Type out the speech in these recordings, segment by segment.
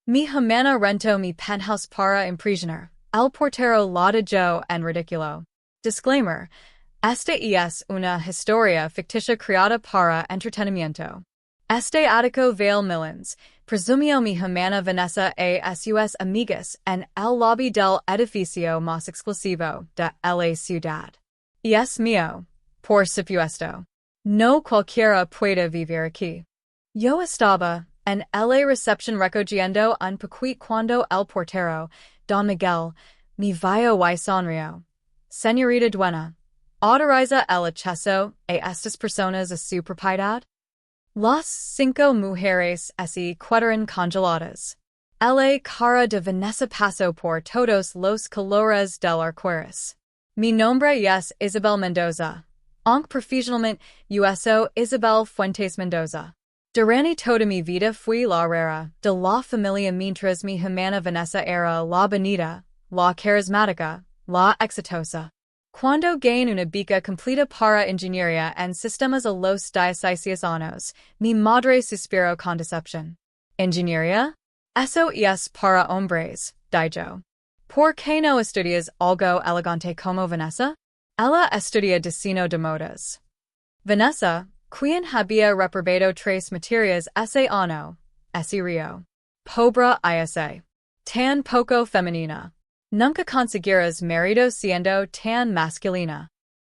Mi Hermana Rentó mi Penthouse para Impresionar, el Portero La Dejó en Ridículo. Disclaimer. Esta es una historia ficticia creada para entretenimiento. Este ático Vale Millans, presumio mi hermana Vanessa a sus amigas en el lobby del edificio más exclusivo de la ciudad. Y es mío, por supuesto. No cualquiera puede vivir aquí. Yo estaba en la recepción recogiendo un paquete cuando el portero, Don Miguel, me vio y sonrió. Señorita dueña, ¿autoriza el acceso a estas personas a su propiedad? Las 5 mujeres se quedaron congeladas. La cara de Vanessa pasó por todos los colores del arcoíris. Mi nombre es Isabel Mendoza. Aunque profesionalmente uso Isabel Fuentes Mendoza. Durante toda mi vida fui la rara de la familia mientras mi hermana Vanessa era la bonita, la carismática, la exitosa. Cuando gain una beca completa para ingeniería en sistemas a los 16 años, mi madre suspiró con decepción. ¿Ingeniería? Eso es para hombres, dijo. ¿Por qué no estudias algo elegante como Vanessa? Ella estudia diseño de modas. Vanessa, quien había reprobado 3 materias ese año, ese río. Pobre isa. Tan poco femenina. Nunca conseguirás marido siendo tan masculina.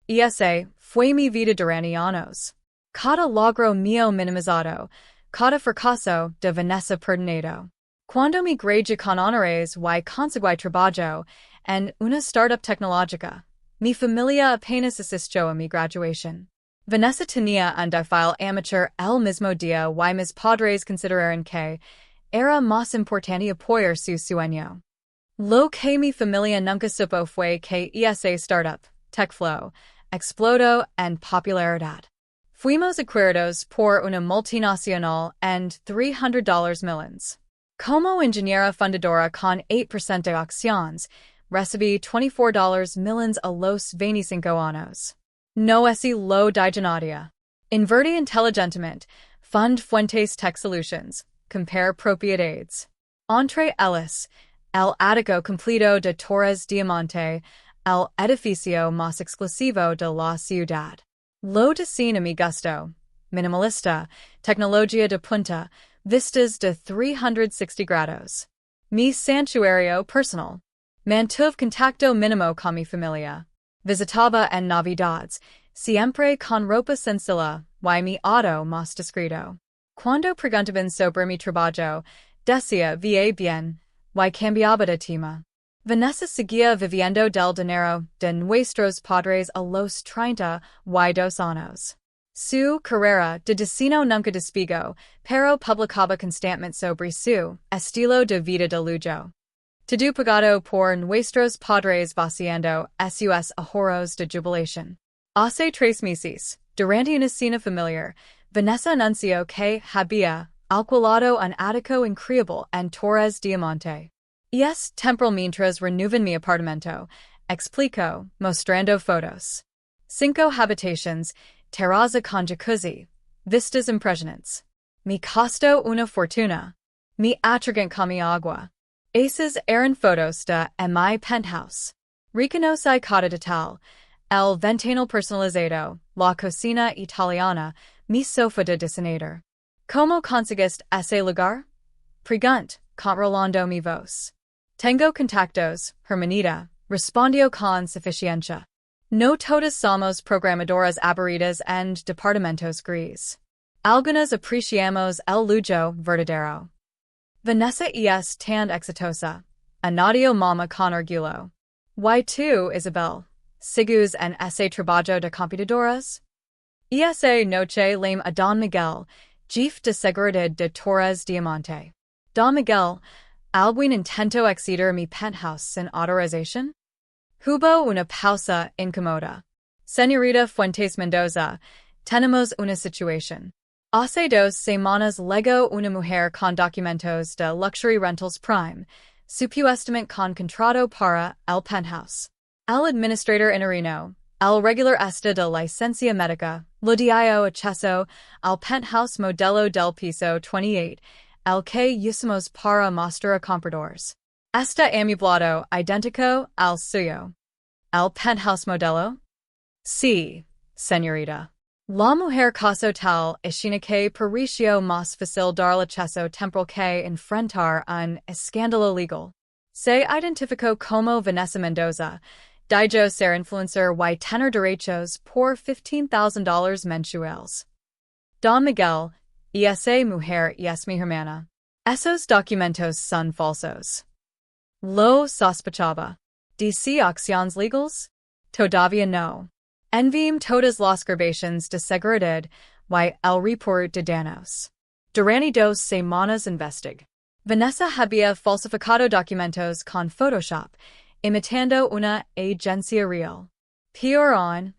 Ese fue mi vida durante años. Cada logro mío minimizado, cada fracaso de Vanessa perdonado. Cuando mi gradué con honores y conseguí trabajo en una startup tecnológica, mi familia apenas asistió a mi graduación. Vanessa tenía un perfil amateur el mismo día y mis padres consideraron que era más importante apoyar su sueño. Lo que mi familia nunca supo fue que esa startup, TechFlow, explotó en popularidad. Fuimos adquiridos por una multinacional en $300 millions. Como ingeniera fundadora con 8% de acciones, recibí $24 millions a los 25 años. No es lo digenodia. Inverti inteligentemente, fund Fuentes Tech Solutions, compare propiedades. Entre ellas, el ático completo de Torres Diamante, el edificio más exclusivo de la ciudad. Lo diseño mi gusto, minimalista, tecnología de punta, vistas de 360 grados. Mi santuario personal. Mantuve contacto mínimo con mi familia. Visitaba en Navidades, siempre con ropa sencilla, y mi auto más discreto. Cuando preguntaban sobre mi trabajo, decía va bien, y cambiaba de tema. Vanessa seguía viviendo del dinero de nuestros padres a los 32 años. Su carrera de diseño nunca despegó, pero publicaba constantemente sobre su estilo de vida de lujo. Todo pagado por nuestros padres vaciando sus ahorros de jubilación. Hace 3 meses, durante una cena familiar, Vanessa anunció que había alquilado un ático increíble en Torres Diamante. Es temporal mientras renovan mi apartamento, explicó, mostrando fotos. 5 habitaciones, terraza con jacuzzi, vistas impresionantes. Me costó una fortuna. Me atragan con mi agua. Esas eran fotos de mi penthouse. Reconoce cada detalle, el ventanal personalizado, la cocina italiana, mi sofá de diseñador. ¿Cómo conseguiste ese lugar? Pregunt, controlando mi voz. Tengo contactos, hermanita, respondió con suficiencia. No todas somos programadoras aburridas en departamentos gris. Algunas apreciamos el lujo verdadero. Vanessa es tan exitosa. Anadio mama con orgullo. Y tú, Isabel, sigues en ese trabajo de computadoras? Esa noche lame a Don Miguel, jefe de seguridad de Torres Diamante. Don Miguel, ¿algún intento exceder mi penthouse sin autorización? Hubo una pausa incómoda. Señorita Fuentes Mendoza, tenemos una situación. Hace 2 semanas llegó una mujer con documentos de Luxury Rentals Prime, supuestamente con contrato para el penthouse. El administrador interino, el regular este de licencia médica, lo dio acceso al penthouse modelo del piso 28, el que usamos para mostrar a compradores. Esta amueblado idéntico al suyo. El penthouse modelo? Sí, señorita. La mujer caso tal ishina que pareció más fácil dar l'acceso temporal que enfrentar un escándalo legal. Se identificó como Vanessa Mendoza, dijo ser influencer y tener derechos por $15,000 mensuales. Don Miguel, y esa mujer y es mi hermana. Esos documentos son falsos. Lo sospechaba. ¿DC acciones legals? Todavía no. Enviam todas las grabaciones de seguridad y el report de daños. Durante 2 semanas investig. Vanessa había falsificado documentos con Photoshop, imitando una agencia real. Peor aún,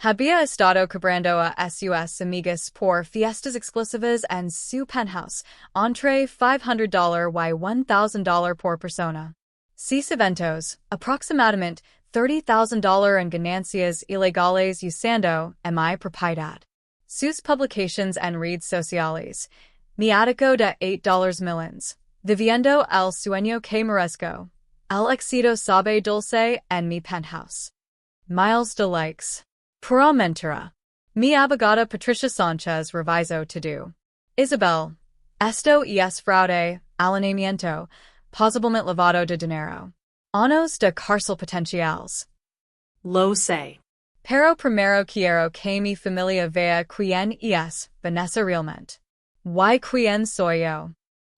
había estado cobrando a sus amigas por fiestas exclusivas en su penthouse, entre $500 y $1,000 por persona. Sus eventos, aproximadamente $30,000 en ganancias ilegales usando mi propiedad. Sus publications en redes sociales, mi ático de $8 millions, viviendo el sueño que merezco, el éxito sabe dulce en mi penthouse. Miles de likes. Pura mentira. Mi abogada Patricia Sanchez revisó todo. Isabel, esto es fraude, alineamiento, posiblemente lavado de dinero. Años de cárcel potenciales. Lo sé. Pero primero quiero que mi familia vea quién es Vanessa realmente. Y quién soy yo.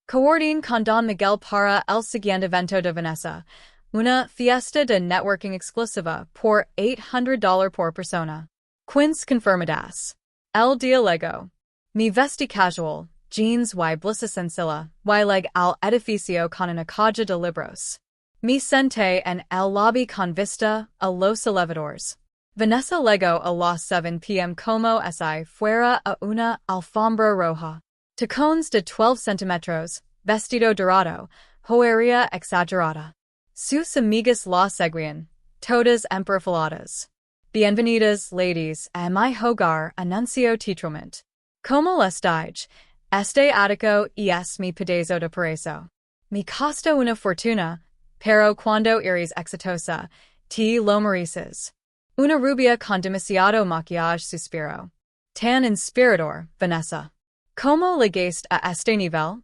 Coordine con Don Miguel para el siguiente evento de Vanessa, una fiesta de networking exclusiva por $800 por persona. Quince confirmadas. El día lego. Mi vesti casual, jeans y blusa sencilla, y leg al edificio con una caja de libros. Me senté en el lobby con vista a los elevadores. Vanessa llegó a las 7 p.m. como si fuera a una alfombra roja. Tacones de 12 centímetros, vestido dorado, joyería exagerada. Sus amigas la seguían, todas emperfiladas. Bienvenidas, ladies, a mi hogar anuncio titrament. Como les dije, este ático es mi pedazo de paraíso. Me costó una fortuna, pero cuando eres exitosa, te lo mereces. Una rubia con demasiado maquillaje suspiro. Tan inspirador, Vanessa. ¿Cómo llegaste a este nivel?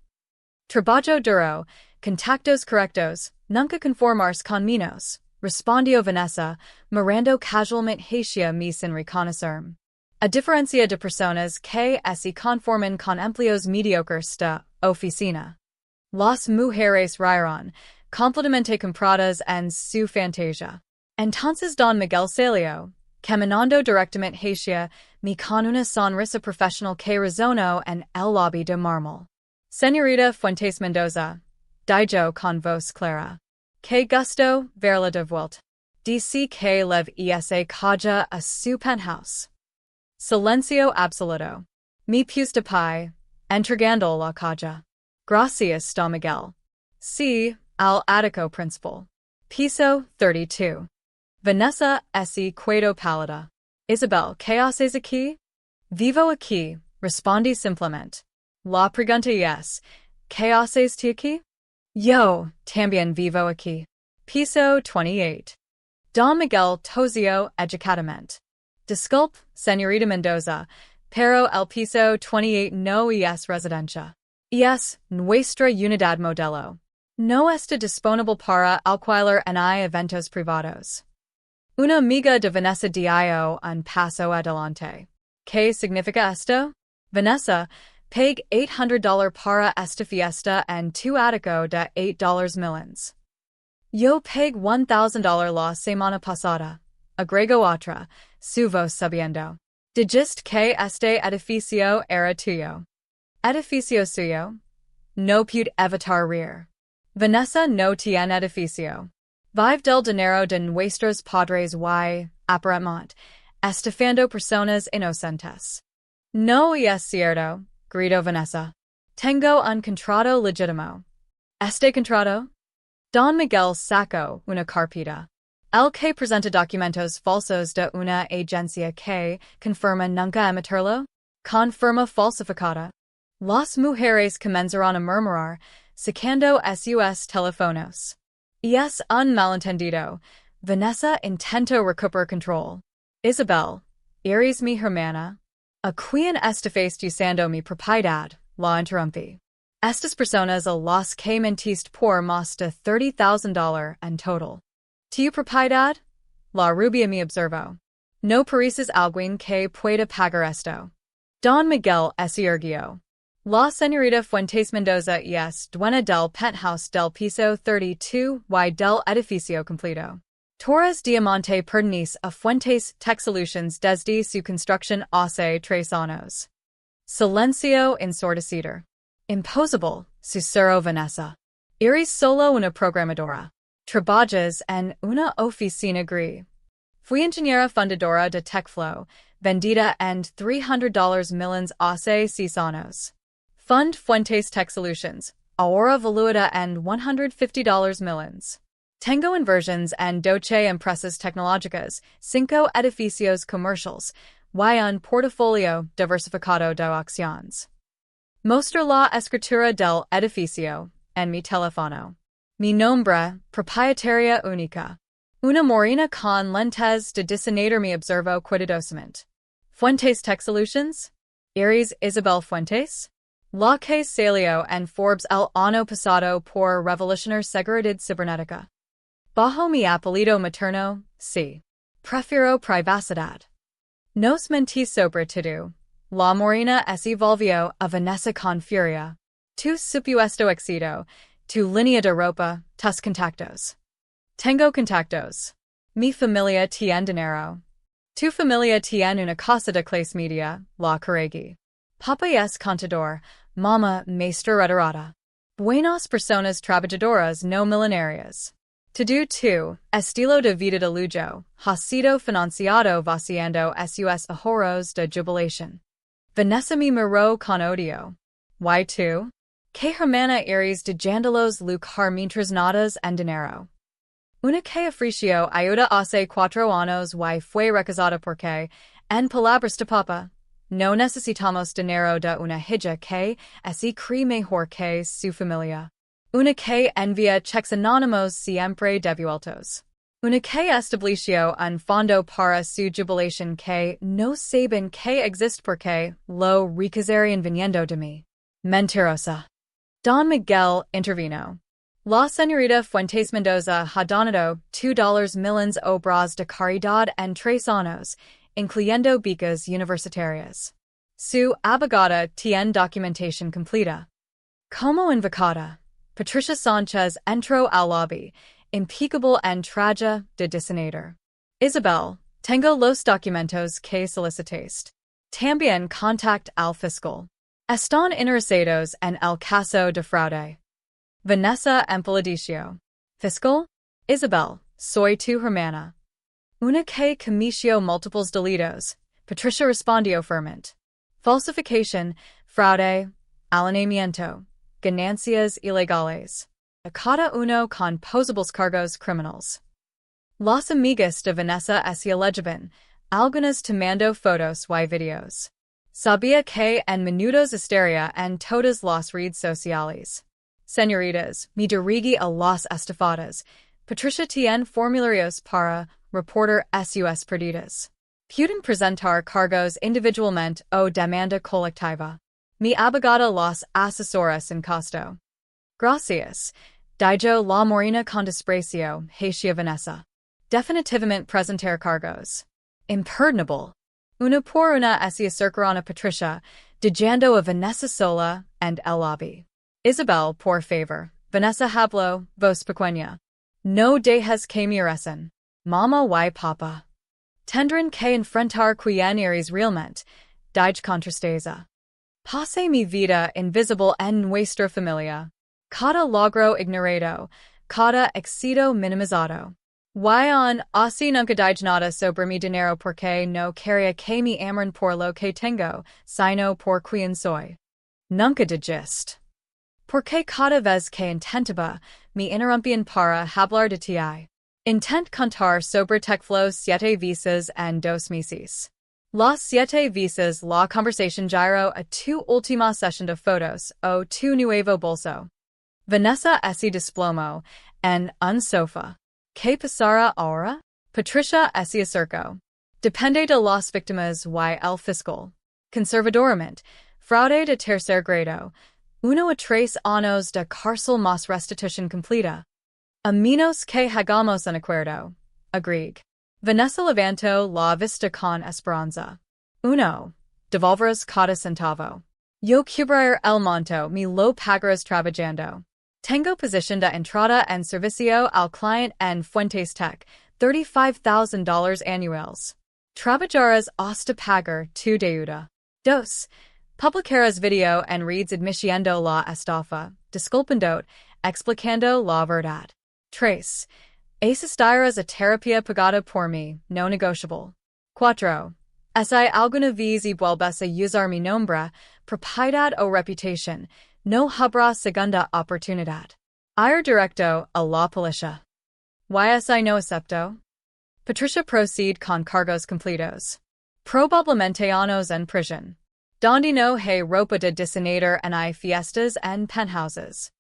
Trabajo duro, contactos correctos, nunca conformarse con menos, respondió Vanessa, mirando casualmente hacia mí sin reconocerme. A diferencia de personas que se conforman con empleos mediocres de oficina. Las mujeres rieron, completamente compradas en su fantasía. Entonces Don Miguel salió, caminando directamente hacia mí con una sonrisa profesional que resonó en el lobby de mármol. Señorita Fuentes Mendoza, dijo con voz clara. Que gusto verla de vuelta. Dice que lev esa caja a su penthouse. Silencio absoluto. Me puse de pie, entregando la caja. Gracias, Don Miguel. Sí, al ático principal. Piso 32. Vanessa S. Cueto Pálida. Isabel, ¿qué haces aquí? Vivo aquí, respondí simplemente. La pregunta es, ¿qué haces tú aquí? Yo, también vivo aquí. Piso 28. Don Miguel tosió educadamente. Disculpe, señorita Mendoza, pero el piso 28 no es residencia. Es nuestra unidad modelo. No está disponible para alquiler en eventos privados. Una amiga de Vanessa dio un paso adelante. ¿Qué significa esto? Vanessa, pague $800 para esta fiesta en tu ático de $8 millions. Yo pague $1,000 la semana pasada. Agrego otra, su voz subiendo. Dijiste que este edificio era tuyo. ¿Edificio suyo? No pude evitar reír. Vanessa no tiene edificio. Vive del dinero de nuestros padres y, aparentemente, estafando personas inocentes. No es cierto, gritó Vanessa. Tengo un contrato legítimo. ¿Este contrato? Don Miguel sacó una carpeta. El que presenta documentos falsos de una agencia que confirma nunca emitirlo. Con firma falsificada. Las mujeres comenzaron a murmurar, sacando sus teléfonos. Es un malentendido. Vanessa intentó recuperar control. Isabel, eres mi hermana. A quien estafaste usando mi propiedad, la interrumpí. Estas personas a las que mentiste por más de $30,000 en total. ¿Tu propiedad? La rubia me observó. No pareces alguien que pueda pagar esto. Don Miguel se irguió. La señorita Fuentes Mendoza es dueña del penthouse del piso 32 y del edificio completo. Torres Diamante pertenece a Fuentes Tech Solutions desde su construcción hace 3 años. Silencio ensordecido. Imposible, susurró Vanessa. Eres solo una programadora. Trabajas en una oficina gris. Fui ingeniera fundadora de TechFlow, vendida en $300 millions hace 6 años. Fund Fuentes Tech Solutions, ahora valuada en $150 millions. Tengo inversions en 12 empresas tecnológicas, 5 edificios comerciales, y un portafolio diversificado de acciones. Mostra la escritura del edificio en mi teléfono. Mi nombre, propietaria única. Una morena con lentes de diseñador me observó cuidadosamente. Fuentes Tech Solutions? ¿Eres Isabel Fuentes? La que salió en Forbes el año pasado por revolucionar seguridad cibernética. Bajo mi apellido materno, sí. Prefiero privacidad. Nos mentís sobre todo. La morena se volvió a Vanessa con furia. Tu supuesto éxito, tu línea de ropa, tus contactos. Tengo contactos. Mi familia tiene dinero. Tu familia tiene una casa de clase media, la Carregui. Papa es contador, mama maestra retirada. Buenas personas trabajadoras no millonarias. To do tu, estilo de vida de lujo, ha sido financiado vaciando sus ahorros de jubilación. Vanessa me miró con odio. ¿Y tú? ¿Qué hermana eres de jandalos lucar mientras nadas en dinero? Una que ofreció ayuda hace 4 años y fue rechazada porque, en palabras de papa, no necesitamos dinero de una hija que se cree mejor que su familia. Una que envía cheques anónimos siempre devueltos. Una que estableció un fondo para su jubilación que no saben que existe porque lo rechazarían viniendo de mí. Mentirosa. Don Miguel intervino. La señorita Fuentes Mendoza ha donado $2 millions obras de caridad en 3 años, incluyendo becas universitarias. Su abogada tiene documentación completa. Como invocada, Patricia Sánchez entró al lobby, impecable en traje de diseñador. Isabel, tengo los documentos que solicitaste. También contact al fiscal. Están interesados en el caso de fraude. Vanessa Empaladicio. Fiscal? Isabel, soy tu hermana. Una que cometió múltiples delitos, Patricia respondió firmemente. Falsificación, fraude, alineamiento, ganancias ilegales. A cada uno con posibles cargos criminales. Las amigas de Vanessa se alegaban, algunas tomando fotos y videos. Sabía que en minutos estaría en todas las redes sociales. Señoritas, me dirigí a las estafadas. Patricia tiene formularios para reportar sus perdidas. Pueden presentar cargos individualmente o demanda colectiva. Mi abogada las asesora sin costo. Gracias. Dijo la morena con desprecio, hacia Vanessa. Definitivamente presentar cargos. Imperdonable. Una por una se acercaron a Patricia, dejando a Vanessa sola and el lobby. Isabel, por favor. Vanessa habló, voz pequeña. No dejes que me arresten. Mama y papa. Tendrán que enfrentar quien eres realmente. Dije con tristeza. Pasé mi vida invisible en nuestra familia. Cada logro ignorado, cada éxito minimizado. Y así nunca dije nada sobre mi dinero porque no quería que me amaran por lo que tengo, sino por quien soy. Nunca dijiste. Porque cada vez que intentaba, me interrumpían para hablar de ti. Intent contar sobre TechFlow 7 veces en 2 meses. Las siete veces la conversación giro a tu última sesión de fotos o tu nuevo bolso. Vanessa ese displomo en un sofá. ¿Qué pasará ahora? Patricia ese acerco. Depende de las víctimas y el fiscal. Conservadoramente, fraude de tercer grado. 1 a 3 años de cárcel más restitución completa. A menos que hagamos un acuerdo. Agreed. Vanessa levantó la vista con esperanza. 1. Devolverás cada centavo. Yo cubrir el monto me lo pagarás trabajando. Tengo posición de entrada en servicio al cliente en Fuentes Tech, $35,000 anuales. Trabajarás hasta pagar tu deuda. 2. Publicarás video en redes admitiendo la estafa, disculpando, explicando la verdad. 3. Asistirás a terapia pagada por mí, no negociable. 4. Si alguna vez y vuelves a usar mi nombre, propiedad o reputación, no habrá segunda oportunidad. Ir directo a la policía. Si no acepto? Patricia procede con cargos completos. Probablemente años en prisión. Donde no hay ropa de diseñador en hay fiestas en penthouses.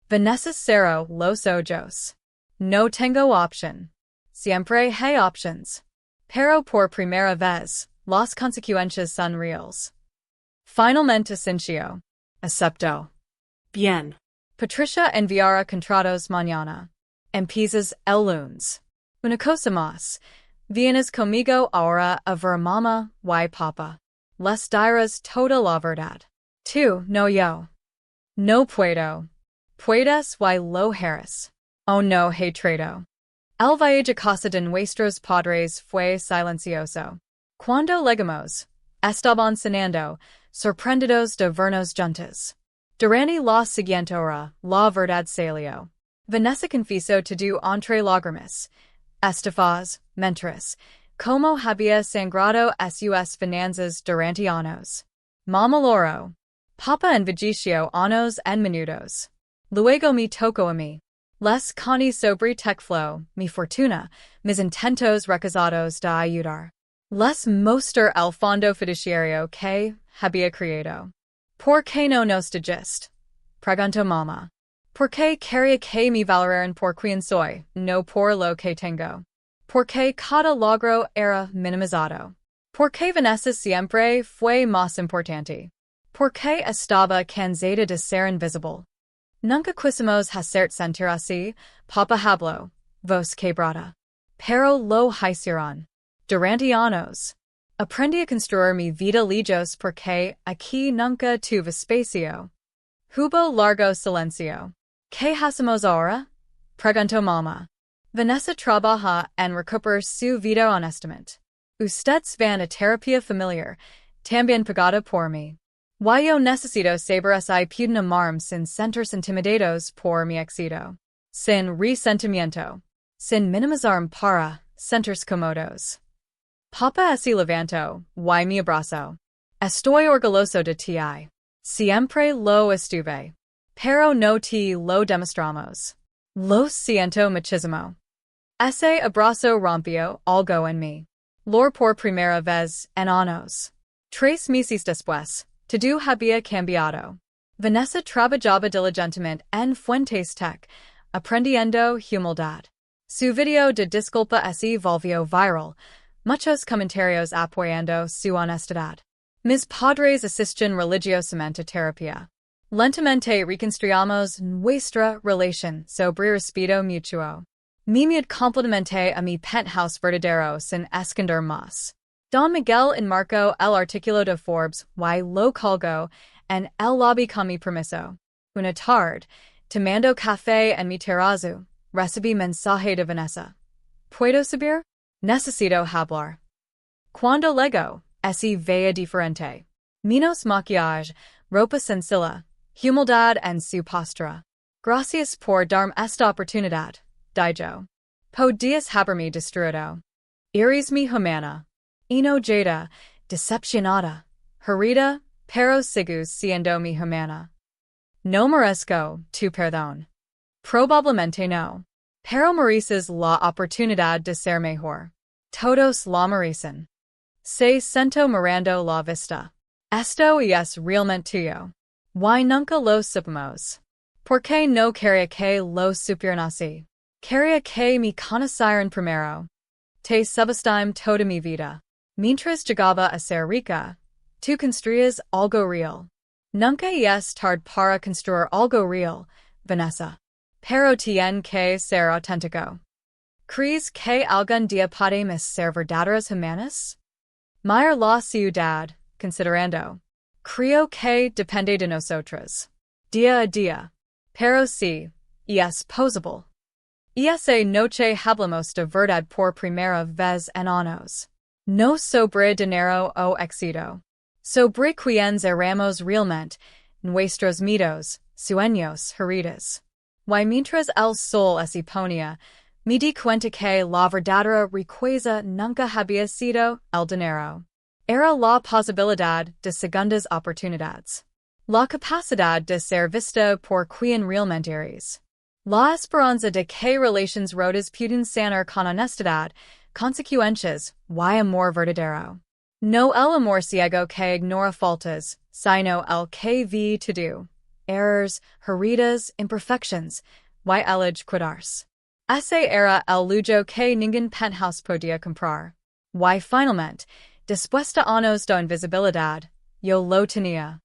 Vanessa cerró los ojos. No tengo opción. Siempre hay options. Pero por primera vez, las consecuencias son reales. Finalmente sintió. Acepto. Bien. Patricia enviará contratos mañana. Empiezas el lunes. Una cosa más. Vienes conmigo ahora a ver mamá y papa. Les dirás toda la verdad. Tú, no yo. No puedo. Puedes y lo harás. Oh no he traído. El viaje a casa de nuestros padres fue silencioso. Cuando llegamos, estaban cenando, sorprendidos de vernos juntos. Durante la siguiente hora, la verdad salió. Vanessa confesó todo entre lágrimas. Estafas, mentiras, como había sangrado sus finanzas durante años. Mama loro. Papa envejeció años en minutos. Luego me tocó a mí. Les coni sobre tecflo, mi fortuna, mis intentos recazados de ayudar. Les mostrar el fondo fiduciario que había creado. ¿Por qué no nos digest? Preguntó mamá. ¿Por qué quería que me valoraran por quien soy, no por lo que tengo? ¿Por qué cada logro era minimizado? ¿Por qué Vanessa siempre fue más importante? ¿Por qué estaba cansada de ser invisible? Nunca quisimos hacer sentir así, Papa habló, voz quebrada. Pero lo hicieron. Durante años. Aprendí a construir mi vida lejos porque aquí nunca tuve espacio. Hubo largo silencio. ¿Qué hacemos ahora? Preguntó mamá. Vanessa trabaja en recuperar su vida honestamente. Ustedes van a terapia familiar, también pagada por mí. Yo necesito saber si pueden amarme sin sentirse intimidados por mi éxito. Sin resentimiento. Sin minimizarme para sentirse cómodos. Papa se levantó, y me abrazó. Estoy orgulloso de ti. Siempre lo estuve. Pero no te lo demostramos. Lo siento muchísimo. Ese abrazo rompió algo en mí. Por primera vez en años. 3 meses después, todo había cambiado. Vanessa trabajaba diligentemente en Fuentes Tech, aprendiendo humildad. Su video de disculpa se volvió viral, muchos comentarios apoyando su honestidad. Mis padres asisten religiosamente a terapia. Lentamente reconstruimos nuestra relación sobre respeto mutuo. Mimid complementé a mi penthouse verdadero sin esconder más. Don Miguel enmarcó el artículo de Forbes y lo colgó en el lobby con mi permiso. Una tarde, tomando café en mi terrazo, recibí mensaje de Vanessa. ¿Puedo subir? Necesito hablar. Cuando llegó, se veía diferente. Menos maquillaje, ropa sencilla, humildad en su postura. Gracias por darme esta oportunidad, dijo. Podías haberme destruido. Eres mi hermana. Enojada, decepcionada, herida, pero sigues siendo mi hermana. No merezco tu perdón. Probablemente no. Pero mereces la oportunidad de ser mejor. Todos la merecen. Se sento mirando la vista. Esto es realmente tuyo. Y nunca lo supimos. Porque no quería que lo supieran así. Quería que me conocieran primero. Te subestime toda mi vida. Mientras llegaba a ser rica, tú construías algo real. Nunca es tarde para construir algo real, Vanessa. Pero tiene que ser auténtico. ¿Crees que algún día podemos ser verdaderos humanos? Mirar la ciudad, considerando. Creo que depende de nosotros. Día a día. Pero sí, es posible. Esa noche hablamos de verdad por primera vez en años. No sobre dinero o éxito. Sobre quiénes éramos realmente, nuestros miedos, sueños, heridas. Y mientras el sol se ponía, me di cuenta que la verdadera riqueza nunca había sido el dinero. Era la posibilidad de segundas oportunidades. La capacidad de ser vista por quien realmente eres. La esperanza de que relaciones rotas pueden sanar con honestidad, consecuencias, y amor verdadero. No el amor ciego que ignora faltas, sino el que ve todo. Errors, heridas, imperfections, y elige cuidarse. Ese era el lujo que ningún penthouse podía comprar. Y finalmente, después de años de invisibilidad, yo lo tenía.